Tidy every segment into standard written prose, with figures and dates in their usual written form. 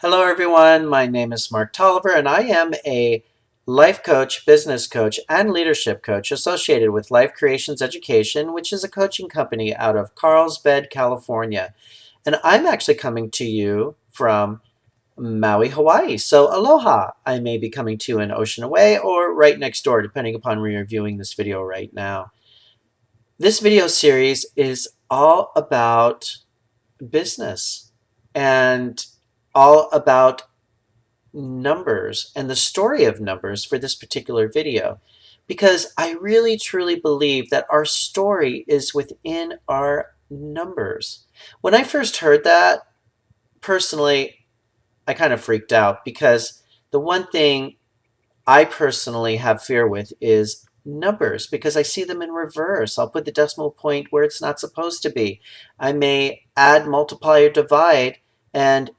Hello, everyone. My name is Marc Tolliver, and I am a life coach, business coach, and leadership coach associated with Life Creations Education, which is a coaching company out of Carlsbad, California. And I'm actually coming to you from Maui, Hawaii. So, aloha. I may be coming to you an ocean away or right next door, depending upon where you're viewing this video right now. This video series is all about business and all about numbers and the story of numbers for this particular video because I really truly believe that our story is within our numbers. When I first heard that, personally, I kind of freaked out because the one thing I personally have fear with is numbers because I see them in reverse. I'll put the decimal point where it's not supposed to be. I may add, multiply, or divide, and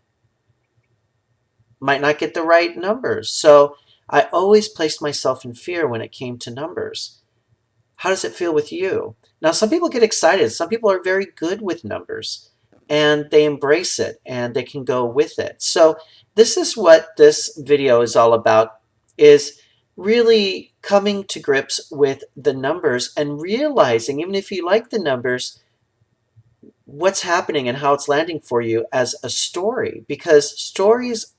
might not get the right numbers. So I always placed myself in fear when it came to numbers. How does it feel with you? Now, some people get excited. Some people are very good with numbers and they embrace it and they can go with it. So this is what this video is all about, is really coming to grips with the numbers and realizing, even if you like the numbers, what's happening and how it's landing for you as a story, because stories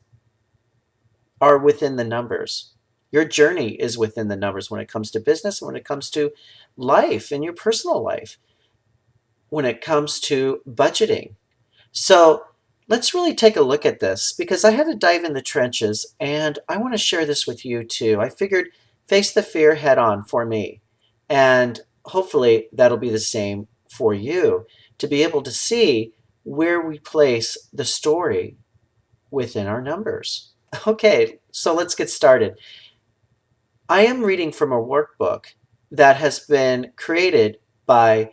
are within the numbers. Your journey is within the numbers when it comes to business, when it comes to life and your personal life, when it comes to budgeting. So let's really take a look at this because I had to dive in the trenches and I want to share this with you too. I figured face the fear head on for me. And hopefully that'll be the same for you to be able to see where we place the story within our numbers. Okay, so let's get started. I am reading from a workbook that has been created by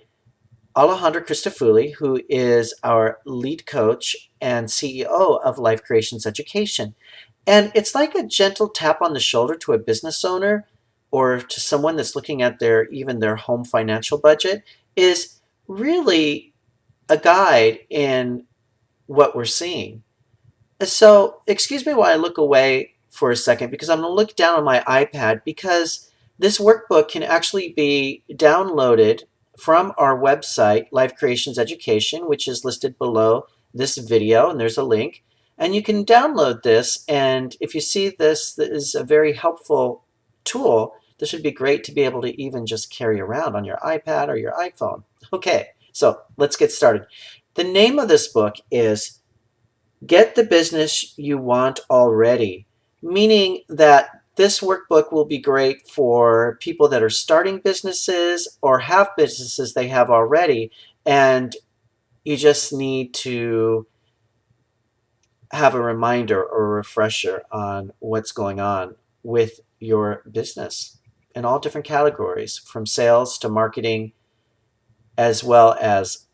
Alejandra Cristofulli, who is our lead coach and CEO of Life Creations Education. And it's like a gentle tap on the shoulder to a business owner or to someone that's looking at even their home financial budget, is really a guide in what we're seeing. So, excuse me while I look away for a second because I'm going to look down on my iPad because this workbook can actually be downloaded from our website, Life Creations Education, which is listed below this video, and there's a link. And you can download this, and if you see this is a very helpful tool. This would be great to be able to even just carry around on your iPad or your iPhone. Okay, so let's get started. The name of this book is Get the Business You Want Already, meaning that this workbook will be great for people that are starting businesses or have businesses they have already, and you just need to have a reminder or a refresher on what's going on with your business in all different categories, from sales to marketing, as well as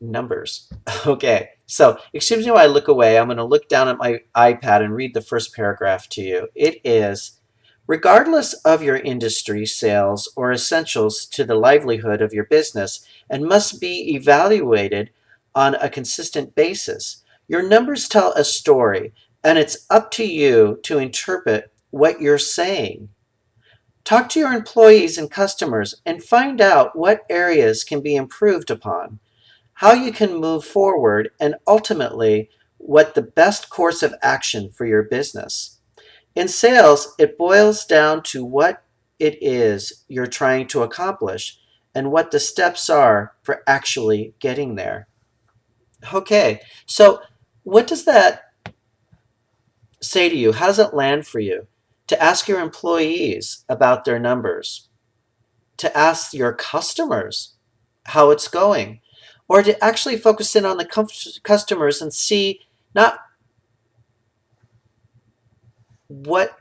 numbers. Okay, so excuse me while I look away. I'm going to look down at my iPad and read the first paragraph to you. It is, regardless of your industry, sales, or essentials to the livelihood of your business, and must be evaluated on a consistent basis. Your numbers tell a story, and it's up to you to interpret what you're saying. Talk to your employees and customers and find out what areas can be improved upon, how you can move forward, and ultimately, what the best course of action for your business. In sales, it boils down to what it is you're trying to accomplish and what the steps are for actually getting there. Okay, so what does that say to you? How does it land for you? To ask your employees about their numbers, to ask your customers how it's going, or to actually focus in on the customers and see not what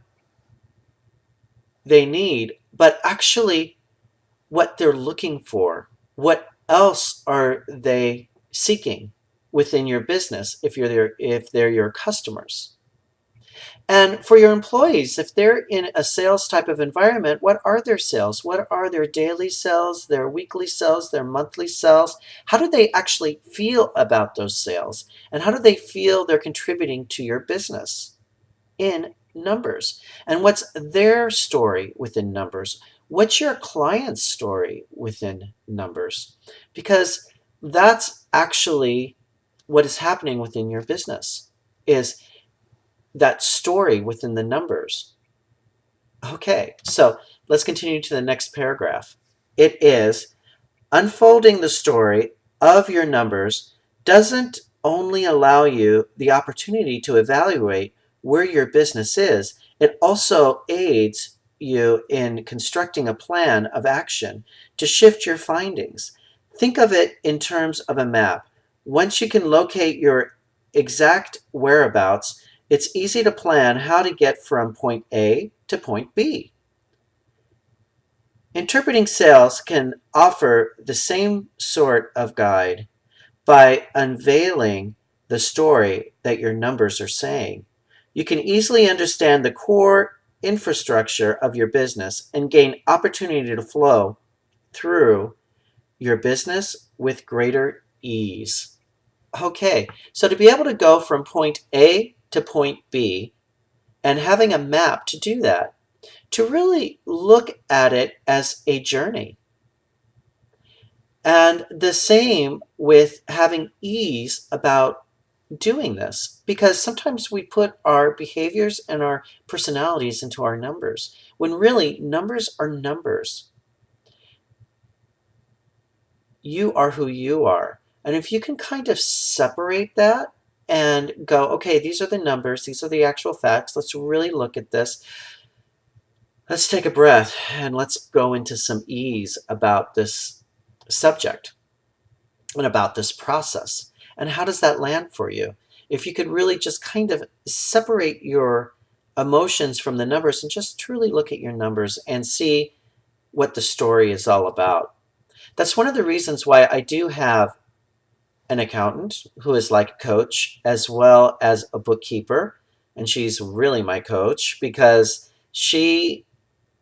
they need, but actually what they're looking for. What else are they seeking within your business if they're your customers? And for your employees, if they're in a sales type of environment, what are their sales? What are their daily sales, their weekly sales, their monthly sales? How do they actually feel about those sales? And how do they feel they're contributing to your business in numbers? And what's their story within numbers? What's your client's story within numbers? Because that's actually what is happening within your business is that story within the numbers. Okay, so let's continue to the next paragraph. It is unfolding the story of your numbers doesn't only allow you the opportunity to evaluate where your business is, it also aids you in constructing a plan of action to shift your findings. Think of it in terms of a map. Once you can locate your exact whereabouts, it's easy to plan how to get from point A to point B. Interpreting sales can offer the same sort of guide by unveiling the story that your numbers are saying. You can easily understand the core infrastructure of your business and gain opportunity to flow through your business with greater ease. Okay, so to be able to go from point A to point B and having a map to do that, to really look at it as a journey. And the same with having ease about doing this, because sometimes we put our behaviors and our personalities into our numbers, when really numbers are numbers. You are who you are. And if you can kind of separate that and go, okay, these are the numbers, these are the actual facts, let's really look at this. Let's take a breath and let's go into some ease about this subject and about this process. And how does that land for you? If you could really just kind of separate your emotions from the numbers and just truly look at your numbers and see what the story is all about. That's one of the reasons why I do have an accountant who is like a coach as well as a bookkeeper. And she's really my coach because she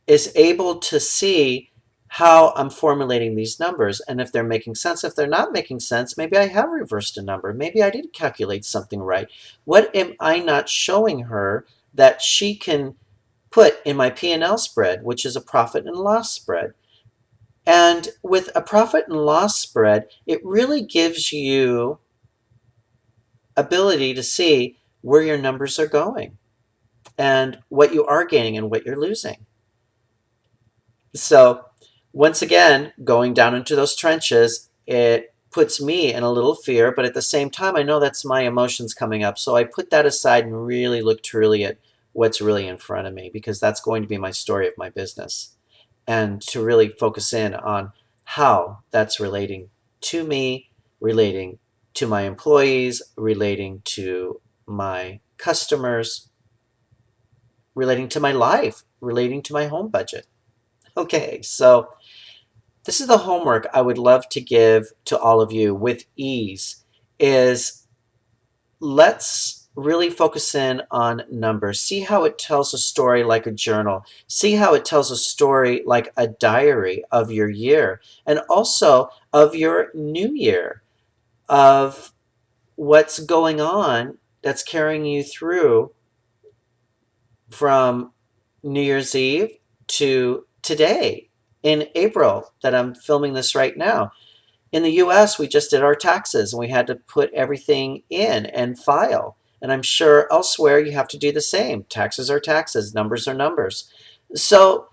is able to see how I'm formulating these numbers and if they're making sense. If they're not making sense, maybe I have reversed a number. Maybe I didn't calculate something right. What am I not showing her that she can put in my P&L spread, which is a profit and loss spread? And with a profit and loss spread, it really gives you ability to see where your numbers are going and what you are gaining and what you're losing. So once again, going down into those trenches, it puts me in a little fear, but at the same time, I know that's my emotions coming up. So I put that aside and really look truly at what's really in front of me, because that's going to be my story of my business. And to really focus in on how that's relating to me, relating to my employees, relating to my customers, relating to my life, relating to my home budget. Okay, so this is the homework I would love to give to all of you with ease is let's really focus in on numbers. See how it tells a story like a journal. See how it tells a story like a diary of your year and also of your new year, of what's going on that's carrying you through from New Year's Eve to today in April that I'm filming this right now. In the US, we just did our taxes and we had to put everything in and file. And I'm sure elsewhere you have to do the same. Taxes are taxes, numbers are numbers. So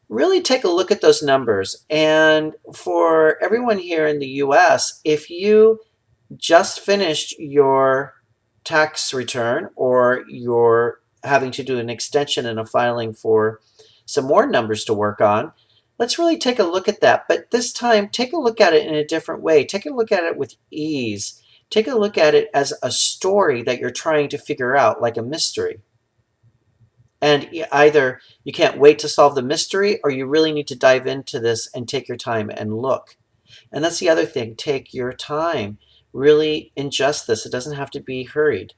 really take a look at those numbers. And for everyone here in the US, if you just finished your tax return or you're having to do an extension and a filing for some more numbers to work on, let's really take a look at that. But this time, take a look at it in a different way. Take a look at it with ease. Take a look at it as a story that you're trying to figure out, like a mystery. And either you can't wait to solve the mystery or you really need to dive into this and take your time and look. And that's the other thing. Take your time. Really ingest this. It doesn't have to be hurried.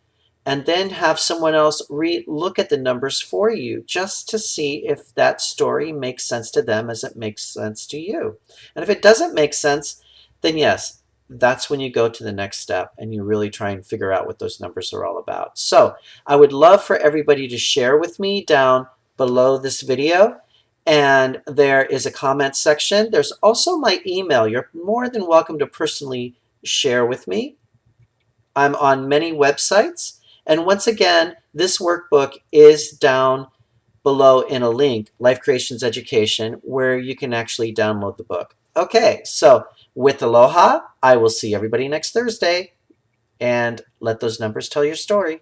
and then have someone else look at the numbers for you just to see if that story makes sense to them as it makes sense to you. And if it doesn't make sense, then yes, that's when you go to the next step and you really try and figure out what those numbers are all about. So I would love for everybody to share with me down below this video. And there is a comment section. There's also my email. You're more than welcome to personally share with me. I'm on many websites. And once again, this workbook is down below in a link, Life Creations Education, where you can actually download the book. Okay, so with Aloha, I will see everybody next Thursday, and let those numbers tell your story.